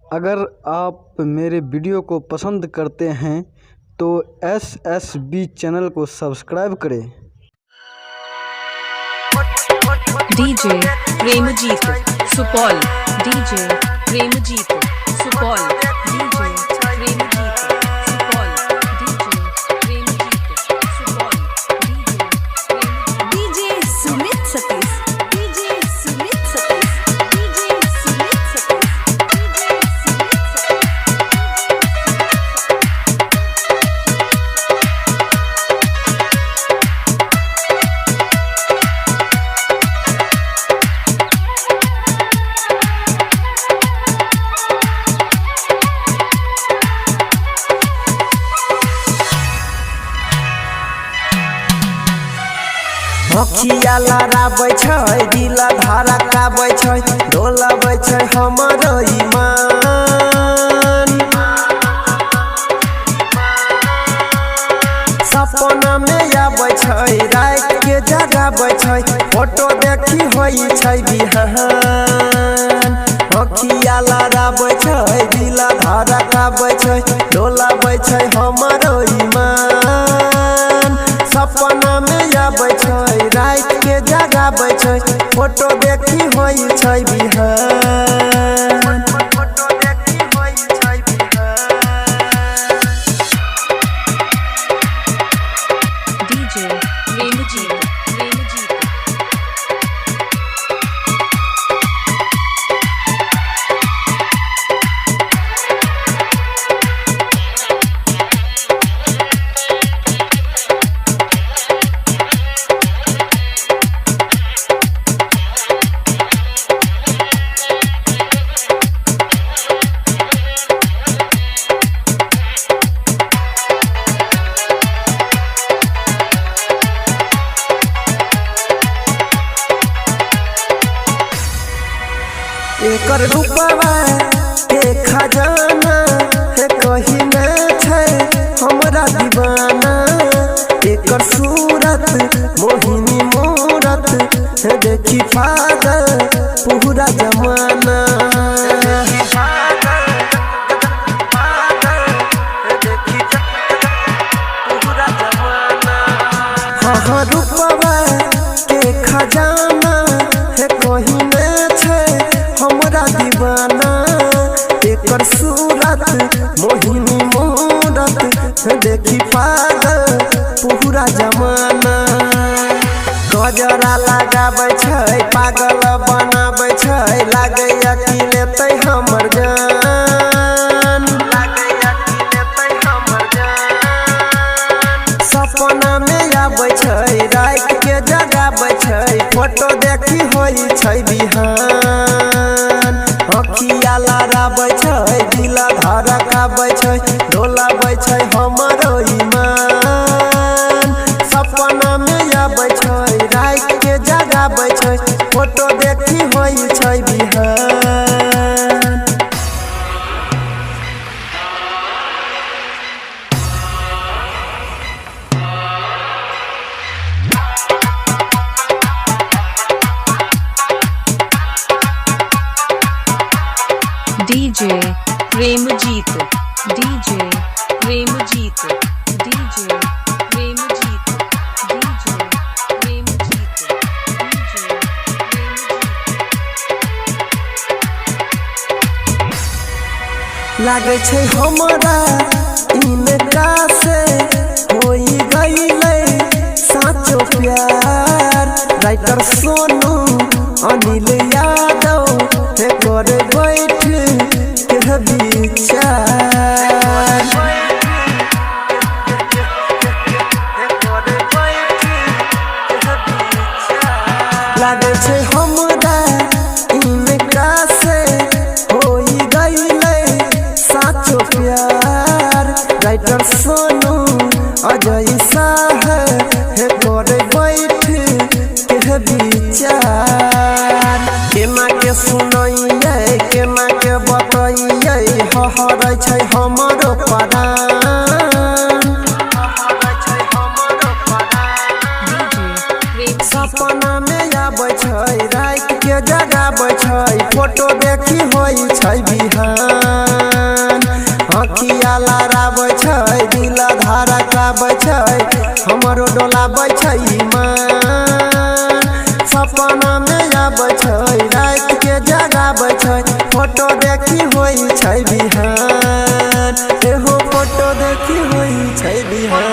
अगर आप मेरे वीडियो को पसंद करते हैं तो SSB चैनल को सब्सक्राइब करें। DJ Premjeet Supaul, DJ Premjeet Supaul, DJ Premjeet Supaul, DJ Premjeet Supaul, DJ Sumit Satish, DJ Sumit Satish, DJ Sumit Satish, अखिया लड़ाबै छै, दिल धड़काबै छै, डोलाबै छै हमर ईमान। सपना में आबै छै, रात के जगाबै छै, फोटो देखी होई छै बिहान। अखिया लड़ाबै छै, दिल धड़काबै छै, डोलाबै छै हमर ईमान। सपना में आबै छै, रात के जगाबै छै, फोटो देखी होई छै बिहान। फोटो देखी होई छै बिहान। डीजे प्रेमजीत, प्रेमजीत एकर रूपवा के खजाना है, कहीं न छै हमरा दीवाना। एकर सूरत मोहिनी मूरत है, देखी पागल पूरा जमाना। हाँ रूपवा के खजाना है, कहीं न छै हमरा दीवाना। एकर सूरत मोहिनी मूरत देखी पागल पूरा जमाना। गजरा लगाबै छै, पागल बनाबै छै, लागैया कि लेतै हमर जान। सपना में आबै छै, रात के जगाबै छै, फोटो देखी होई छै बिहान। अखिया लड़ाबै छै, दिल धड़काबै छै, डोलाबै छै हमर ईमान। सपना में आबै छै, रात के जगाबै छै, फोटो देखी होई छै बिहान। DJ Premjeet, DJ Premjeet, DJ Premjeet, DJ Premjeet, DJ Premjeet. लागे छै हमरा इनका से होई गईले साचो प्यार। राइटर सोनू अनिल यादव है करे बैठ के विचार। लागे छै हमरा इनका से होई गईले साचो प्यार। राइटर सोनू अजय शाह है करे बैठ के विचार। केना के सुनैये, केना के बतैये, हहरै छै हमरो परान। सपना में आबै छै, रात के जगाबै छै, फोटो देखी होई छै बिहान। अखिया लड़ाबै छै दिल धड़काबै छै हमरो डोलाबै छै ईमान सपना में आबै छै रात के जगाबै छै फोटो देखी होई छै बिहान एहो फोटो देखी होई छै बिहान